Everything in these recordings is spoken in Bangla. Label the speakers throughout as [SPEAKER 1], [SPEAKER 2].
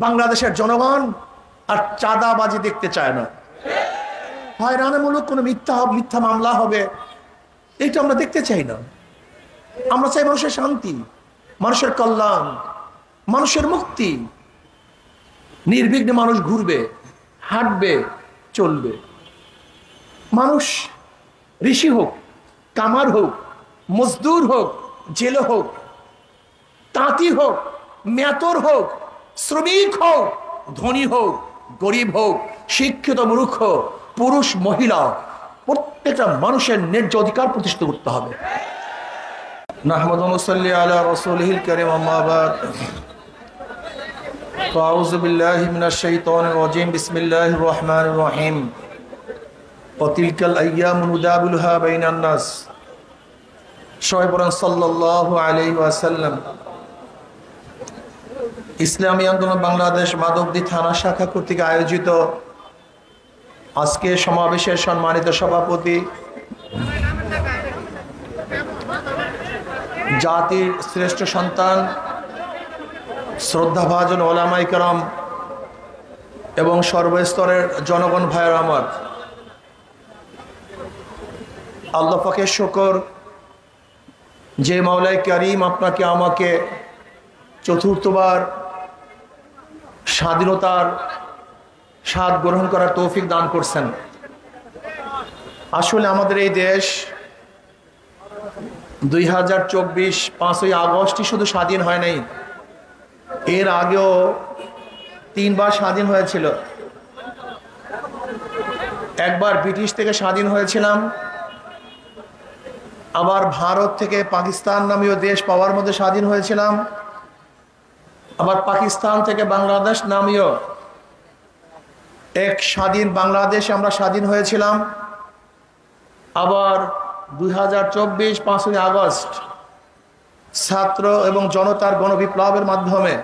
[SPEAKER 1] বাংলাদেশের জনগণ আর চাঁদাবাজি দেখতে চায় না। হয়রানিমূলক কোনো মিথ্যা মামলা হবে, এটা আমরা দেখতে চাই না। আমরা চাই মানুষের শান্তি, মানুষের কল্যাণ, মানুষের মুক্তি। নির্বিঘ্নে মানুষ ঘুরবে, হাঁটবে, চলবে। মানুষ ঋষি হোক, কামার হোক, মজদুর হোক, জেলে হোক, তাঁতি হোক, মেতর হোক, শ্রমিক হোক, ধনী হোক, গরিব হোক, শিক্ষিত মূর্খ, পুরুষ মহিলা, প্রত্যেকটা মানুষের ন্যায্য অধিকার প্রতিষ্ঠিত করতে হবে। নাহমাদু ওয়া নুসাল্লি আলা রাসূলিহিল কারীম, আম্মা বাদ। আউযু বিল্লাহি মিনাশ শাইতানির রাজীম, বিসমিল্লাহির রহমানির রহিম। ওয়া তিলকাল আইয়ামু নুদাবিলুহা বাইনান নাস। সবাই বলেন সাল্লাল্লাহু আলাইহি ওয়াসাল্লাম। ইসলামী আন্দোলন বাংলাদেশ মাধবদী থানা শাখা কর্তৃক আয়োজিত আজকে সমাবেশের সম্মানিত সভাপতি, জাতির শ্রেষ্ঠ সন্তান, শ্রদ্ধাভাজন ওলামায়ে কেরাম এবং সর্বস্তরের জনগণ ভাইয়ের আমার, আল্লাহ পাকের শুকর যে মাওলায়ে কারীম আপনাকে আমাকে চতুর্থবার স্বাধীনতার স্বাদ গ্রহণ করার তৌফিক দান করছেন। আসলে আমাদের এই দেশ 2024 5ই আগস্টই শুধু স্বাধীন হয় নাই, এর আগেও 3 বার স্বাধীন হয়েছিল। একবার ব্রিটিশ থেকে স্বাধীন হয়েছিলাম, আবার ভারত থেকে পাকিস্তান নামীয় দেশ পাওয়ার মধ্যে স্বাধীন হয়েছিলাম, আবার পাকিস্তান থেকে বাংলাদেশ নামীয় এক স্বাধীন বাংলাদেশে আমরা স্বাধীন হয়েছিলাম। আবার 2024 5ই আগস্ট ছাত্র এবং জনতার গণবিপ্লবের মাধ্যমে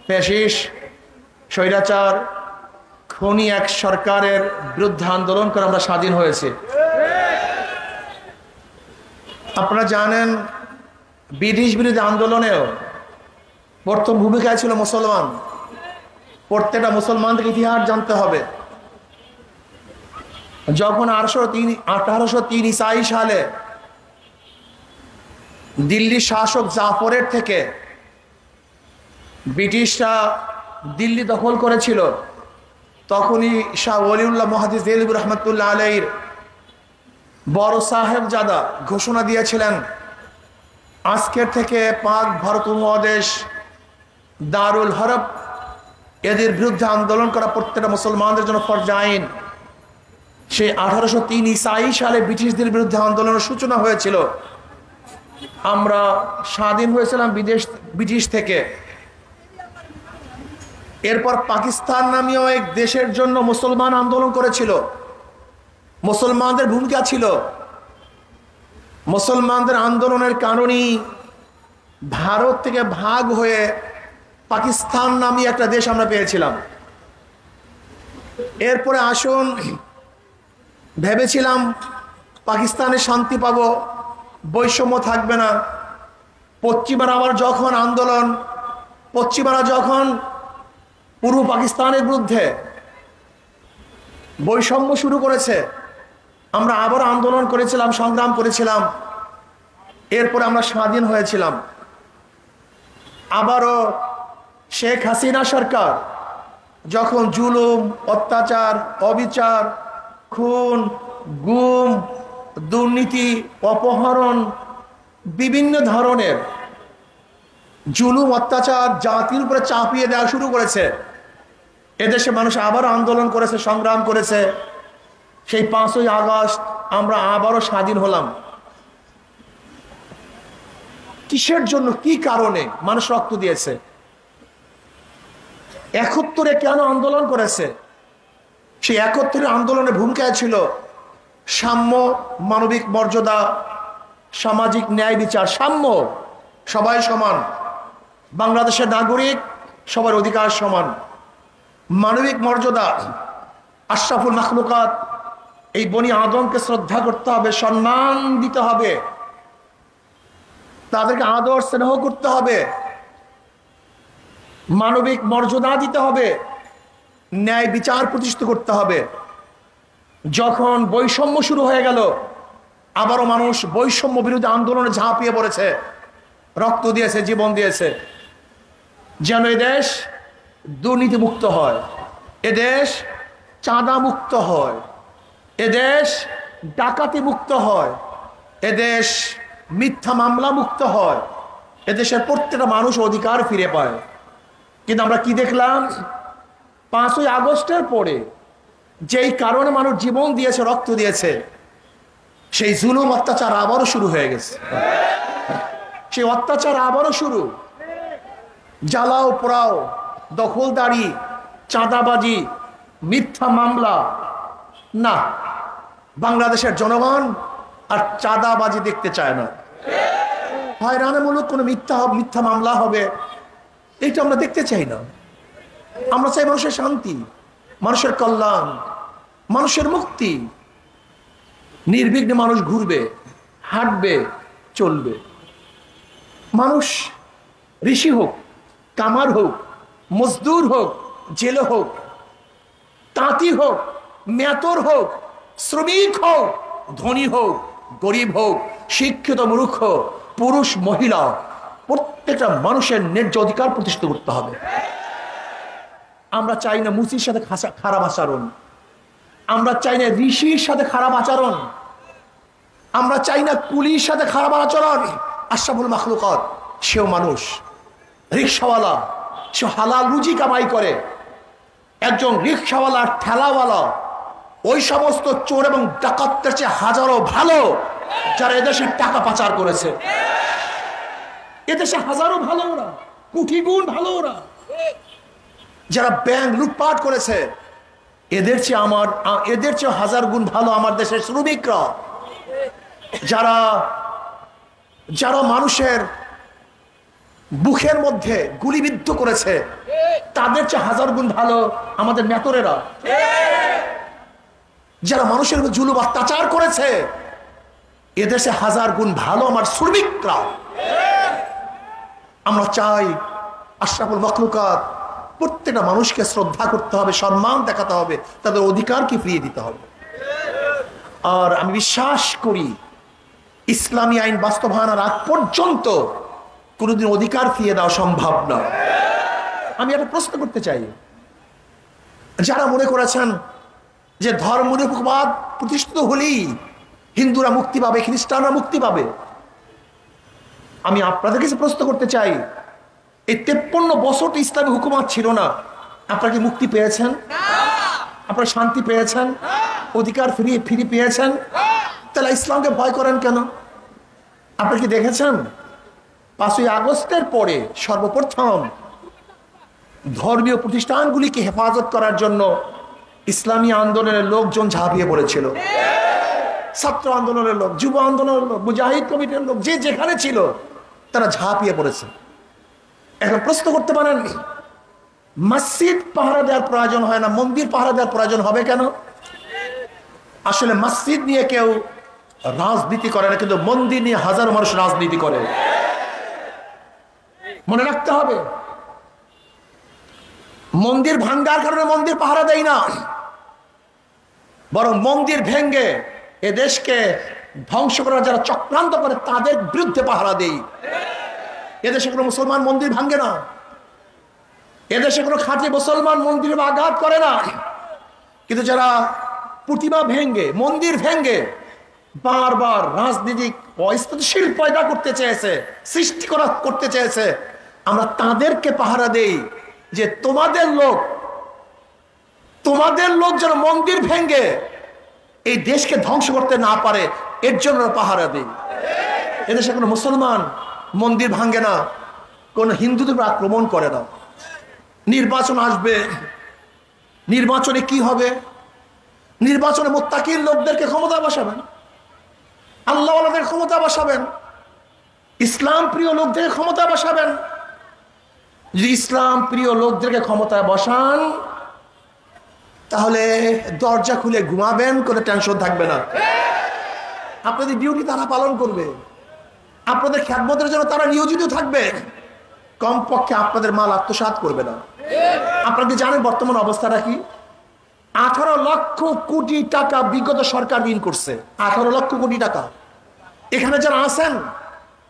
[SPEAKER 1] ফ্যাসিস্ট স্বৈরাচার খুনি এক সরকারের বিরুদ্ধে আন্দোলন করে আমরা স্বাধীন হয়েছি। আপনারা জানেন, ব্রিটিশ বিরোধী আন্দোলনেও প্রথম ভূমিকায় ছিল মুসলমান। প্রত্যেকটা মুসলমানদের ইতিহাস জানতে হবে। যখন 1803 ঈসাই সালে দিল্লি শাসক জাফরের থেকে ব্রিটিশরা দিল্লি দখল করেছিল, তখনই শাহ ওলিউল্লাহ মুহাদ্দিস দেহলভী রহমাতুল্লাহ আলাইহির বড় সাহেবজাদা ঘোষণা দিয়েছিলেন, আজকের থেকে পাক ভারত উপমহাদেশ দারুল হরব, এদের বিরুদ্ধে আন্দোলন করা প্রত্যেকটা মুসলমানদের জন্য ফরজ আইন। সেই 1803 ঈসাই সালে ব্রিটিশদের বিরুদ্ধে আন্দোলনের সূচনা হয়েছিল। আমরা স্বাধীন হয়েছিলাম ব্রিটিশ থেকে। এরপর পাকিস্তান নামীয় এক দেশের জন্য মুসলমান আন্দোলন করেছিল। মুসলমানদের ভূমিকা ছিল। মুসলমানদের আন্দোলনের কারণেই ভারত থেকে ভাগ হয়ে পাকিস্তান নামী একটা দেশ আমরা পেয়েছিলাম। এরপরে আসুন, ভেবেছিলাম পাকিস্তানে শান্তি পাবো, বৈষম্য থাকবে না। পশ্চিমারা আবার যখন পশ্চিমারা যখন পূর্ব পাকিস্তানের বিরুদ্ধে বৈষম্য শুরু করেছে, আমরা আবার আন্দোলন করেছিলাম, সংগ্রাম করেছিলাম। এরপরে আমরা স্বাধীন হয়েছিলাম। আবারও শেখ হাসিনা সরকার যখন জুলুম, অত্যাচার, অবিচার, খুন, গুম, দুর্নীতি, অপহরণ, বিভিন্ন ধরনের জুলুম অত্যাচার জাতির উপরে চাপিয়ে দেওয়া শুরু করেছে, এদেশে মানুষ আবারও আন্দোলন করেছে, সংগ্রাম করেছে। সেই 5ই আগস্ট আমরা আবারও স্বাধীন হলাম। কিসের জন্য, কি কারণে মানুষ রক্ত দিয়েছে? 71-এ কেন আন্দোলন করেছে? সেই 71-এর আন্দোলনের ভূমিকায় ছিল সাম্য, মানবিক মর্যাদা, সামাজিক ন্যায় বিচার, সাম্য, সবাই সমান, বাংলাদেশের নাগরিক সবার অধিকার সমান, মানবিক মর্যাদা, আশরাফুল মাখলুকাত এই বনি আদমকে শ্রদ্ধা করতে হবে, সম্মান দিতে হবে, তাদেরকে আদর স্নেহ করতে হবে। মানবিক মর্যাদা দিতে হবে, ন্যায় বিচার প্রতিষ্ঠিত করতে হবে। যখন বৈষম্য শুরু হয়ে গেল, আবারও মানুষ বৈষম্য বিরোধী আন্দোলনে ঝাঁপিয়ে পড়েছে, রক্ত দিয়েছে, জীবন দিয়েছে, যেন এদেশ দুর্নীতি মুক্ত হয়, এদেশ চাঁদা মুক্ত হয়, এদেশ ডাকাতি মুক্ত হয়, এদেশ মিথ্যা মামলা মুক্ত হয়, এদেশের প্রত্যেকটা মানুষ অধিকার ফিরে পায়। কিন্তু আমরা কি দেখলাম? 5ই আগস্টের পরে যেই কারণে মানুষ জীবন দিয়েছে, রক্ত দিয়েছে, সেই জুলুম অত্যাচার আবারও শুরু হয়ে গেছে। সেই অত্যাচার আবারও শুরু। জ্বালাও পোড়াও, দখলদারি, চাঁদাবাজি, মিথ্যা মামলা। না, বাংলাদেশের জনগণ আর চাঁদাবাজি দেখতে চায় না। হয়রানিমূলক কোনো মিথ্যা মামলা হবে, এটা আমরা দেখতে চাই না। আমরা চাই মানুষের শান্তি, মানুষের কল্যাণ, মানুষের মুক্তি। নির্বিঘ্নে মানুষ ঘুরবে, হাঁটবে, চলবে। মানুষ ঋষি হোক, কামার হোক, মজদুর হোক, জেলে হোক, তাঁতি হোক, মেতর হোক, শ্রমিক হোক, ধনী হোক, গরিব হোক, শিক্ষিত মূর্খ, পুরুষ মহিলা, প্রত্যেকটা মানুষের ন্যায্য অধিকার প্রতিষ্ঠিত করতে হবে। আমরা চাই না মুসির সাথে খারাপ আচরণ, আমরা চাই না ঋষির সাথে খারাপ আচরণ, আমরা চাই না কুলির সাথে খারাপ আচরণ। আশরাফুল মাখলুকাত সেও মানুষ, রিক্সাওয়ালা, সে হালাল রুজি কামাই করে। একজন রিক্সাওয়ালা, ঠেলাওয়ালা, ওই সমস্ত চোর এবং ডাকাতদের চেয়ে হাজারো ভালো যারা এদেশে টাকা পাচার করেছে। এদেশে হাজারো ভালো ওরা, কোটি গুণ ভালো ওরা। যারা ব্যাংক লুটপাট করেছে, এদের চেয়ে হাজার গুণ ভালো আমার দেশের শ্রমিকরা। যারা মানুষের বুকের মধ্যে গুলিবিদ্ধ করেছে, তাদের চেয়ে হাজার গুণ ভালো আমাদের মেতরেরা। যারা মানুষের জুলুম অত্যাচার করেছে, এদেশে হাজার গুণ ভালো আমার শ্রমিকরা। আমরা চাই আশরাফুল মাখলুকাত প্রত্যেকটা মানুষকে শ্রদ্ধা করতে হবে, সম্মান দেখাতে হবে, তাদের অধিকারকে ফিরিয়ে দিতে হবে। আর আমি বিশ্বাস করি ইসলামী আইন বাস্তবায়নের আগ পর্যন্ত কোনোদিন অধিকার ফিরিয়ে দেওয়া সম্ভব না। আমি একটা প্রশ্ন করতে চাই, যারা মনে করেছেন যে ধর্মনিরপেক্ষবাদ প্রতিষ্ঠিত হলেই হিন্দুরা মুক্তি পাবে, খ্রিস্টানরা মুক্তি পাবে, আমি আপনাদের কাছে প্রশ্ন করতে চাই, এই 53 বছর তো ইসলামী হুকুমত ছিল না, আপনারা কি মুক্তি পেয়েছেন? আপনারা শান্তি পেয়েছেন? অধিকার ফিরে পেয়েছেন? তাহলে ইসলামকে ভয় করেন কেন? আপনারা কি দেখেছেন 5ই আগস্টের পরে সর্বপ্রথম ধর্মীয় প্রতিষ্ঠানগুলিকে হেফাজত করার জন্য ইসলামী আন্দোলনের লোকজন ঝাঁপিয়ে পড়েছিল। ছাত্র আন্দোলনের লোক, যুব আন্দোলনের লোক, মুজাহিদ কমিটির লোক, যে যেখানে ছিল তারা ঝাঁপিয়ে পড়েছে। এখন প্রশ্ন করতে পারেন, মসজিদ পাহারা দেওয়ার প্রয়োজন হয় না, মন্দির পাহারা দেওয়ার প্রয়োজন হবে কেন? আসলে মসজিদ নিয়ে কেউ রাজনীতি করে না, কিন্তু মন্দির নিয়ে হাজারো মানুষ রাজনীতি করে। মনে রাখতে হবে, মন্দির ভাঙ্গার কারণে মন্দির পাহারা দেয় না, বরং মন্দির ভেঙ্গে এ দেশকে ধ্বংস করার যারা চক্রান্ত করে তাদের বিরুদ্ধে পাহারা দেই। এদেশে কোনো মুসলমান মন্দির ভাঙ্গে না, এদেশে কোনো খাঁটি মুসলমান মন্দিরে আঘাত করে না, কিন্তু যারা প্রতিমা ভেঙ্গে, মন্দির ভেঙ্গে বারবার রাজনীতিক অস্থিতিশীল পয়দা করতে চেয়েছে, সৃষ্টি করতে চেয়েছে, আমরা তাদেরকে পাহারা দেই যে তোমাদের লোক যেন মন্দির ভেঙ্গে এই দেশকে ধ্বংস করতে না পারে, এর জন্য পাহারা দেই। এদেশে কোনো মুসলমান মন্দির ভাঙ্গে না, কোন হিন্দুদের আক্রমণ করে না। নির্বাচন আসবে, নির্বাচনে কি হবে? নির্বাচনে মুত্তাকির লোকদেরকে ক্ষমতা বসাবেন, আল্লাহ ওয়ালাদের ক্ষমতা বসাবেন, ইসলাম প্রিয় লোকদেরকে ক্ষমতা বসাবেন। যদি ইসলাম প্রিয় লোকদেরকে ক্ষমতায় বসান, তাহলে দরজা খুলে ঘুমাবেন, কোনো টেনশন থাকবে না। আপনাদের ডিউটি তারা পালন করবে, আপনাদের খেদমতের জন্য তারা নিয়োজিত থাকবে, কমপক্ষে আপনাদের মাল আত্মসাৎ করবে না। আপনারা কি জানেন বর্তমান অবস্থাটা কি? 18 লক্ষ কোটি টাকা বিগত সরকার ঋণ করছে। 18 লক্ষ কোটি টাকা। এখানে যারা আছেন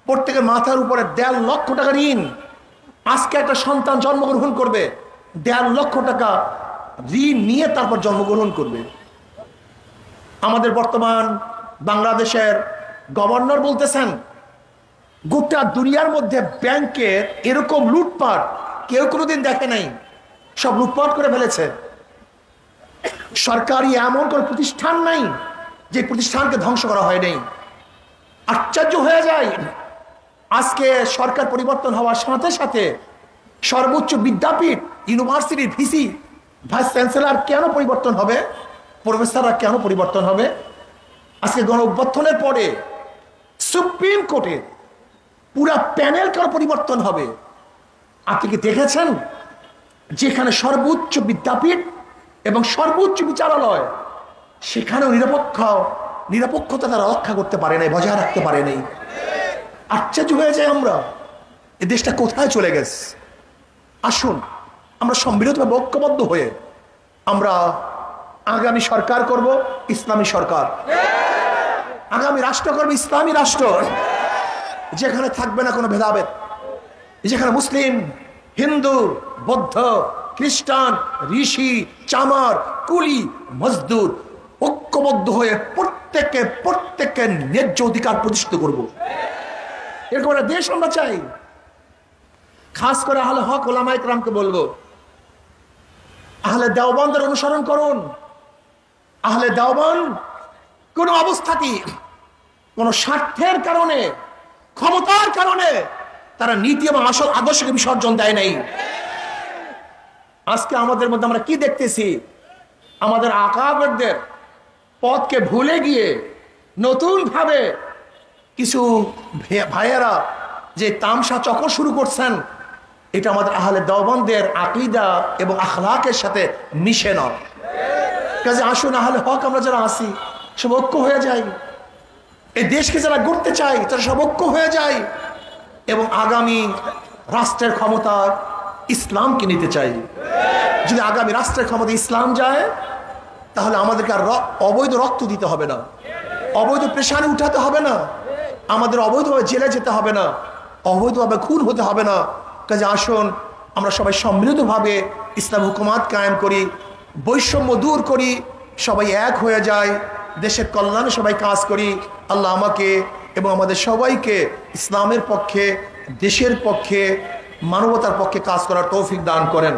[SPEAKER 1] প্রত্যেকের মাথার উপরে 1.5 লক্ষ টাকা ঋণ। আজকে একটা সন্তান জন্মগ্রহণ করবে, 1.5 লক্ষ টাকা ঋণ নিয়ে তারপর জন্মগ্রহণ করবে। আমাদের বর্তমান বাংলাদেশের গভর্নর বলতেছেন গোটা দুনিয়ার মধ্যে ব্যাংকের এরকম লুটপাট কেউ কোনোদিন দেখে নাই, সব লুটপাট করে ফেলেছে। সরকারি এমন কোন প্রতিষ্ঠান নাই যে প্রতিষ্ঠানকে ধ্বংস করা হয় নাই। আশ্চর্য হয়ে যায়, আজকে সরকার পরিবর্তন হওয়ার সাথে সাথে সর্বোচ্চ বিদ্যাপীঠ ইউনিভার্সিটির ভিসি ভাইস চ্যান্সেলর কেন পরিবর্তন হবে, প্রফেসররা কেন পরিবর্তন হবে? আজকে গণ অভ্যুত্থানের পরে সুপ্রিম কোর্টের পুরা প্যানেল কেন পরিবর্তন হবে? আপনি কি দেখেছেন যেখানে সর্বোচ্চ বিদ্যাপীঠ এবং সর্বোচ্চ বিচারালয় সেখানেও নিরপেক্ষতা তারা রক্ষা করতে পারে নাই, বজায় রাখতে পারে নাই। আশ্চর্য হয়ে যায় আমরা, এই দেশটা কোথায় চলে গেছে। আসুন আমরা সম্মিলিতভাবে ঐক্যবদ্ধ হয়ে আমরা আগামী সরকার করব ইসলামী সরকার, আগামী রাষ্ট্র করব ইসলামী রাষ্ট্র, যেখানে থাকবে না কোনো ভেদাভেদ, যেখানে মুসলিম, হিন্দু, বৌদ্ধ, খ্রিস্টান, ঋষি, চামার, কুলি, মজদুর ঐক্যবদ্ধ হয়ে প্রত্যেকের ন্যায্য অধিকার প্রতিষ্ঠিত করব। এরকম একটা দেশ আমরা চাই। খাস করে আহলে হক ওলামায়ে কেরামকে বলবো, আহলে দেওবন্দের অনুসরণ করুন। আহলে দেওবন্দ কোন অবস্থাতেই কোন স্বার্থের কারণে, ক্ষমতার কারণে তারা নীতি এবং আসল আদর্শকে বিসর্জন দেয় নাই। আজকে আমাদের মধ্যে আমরা কি দেখতেছি? আমাদের আকাবেরদের পথকে ভুলে গিয়ে নতুন ভাবে কিছু ভাইয়েরা যে তামসা চক্র শুরু করছেন, এটা আমাদের আহলে দেওবন্দের আকীদা এবং আখলাকের সাথে মিশে না। কাজে আসুন আহলে হক আমরা যারা আছি সব ঐক্য হয়ে যায়, এই দেশকে যারা গড়তে চাই তারা সব ঐক্য হয়ে যায় এবং আগামী রাষ্ট্রের ক্ষমতা ইসলামকে নিতে চাই। যদি আগামী রাষ্ট্রের ক্ষমতা ইসলাম যায় তাহলে আমাদেরকে আর অবৈধ রক্ত দিতে হবে না, অবৈধ পেশানি উঠাতে হবে না, আমাদের অবৈধভাবে জেলে যেতে হবে না, অবৈধভাবে খুন হতে হবে না। কাজে আসুন আমরা সবাই সম্মিলিতভাবে ইসলাম হুকুমাত কায়েম করি, বৈষম্য দূর করি, সবাই এক হয়ে যায়, দেশের কল্যাণে সবাই কাজ করি। আল্লাহ আমাকে এবং আমাদের সবাইকে ইসলামের পক্ষে, দেশের পক্ষে, মানবতার পক্ষে কাজ করার তৌফিক দান করেন।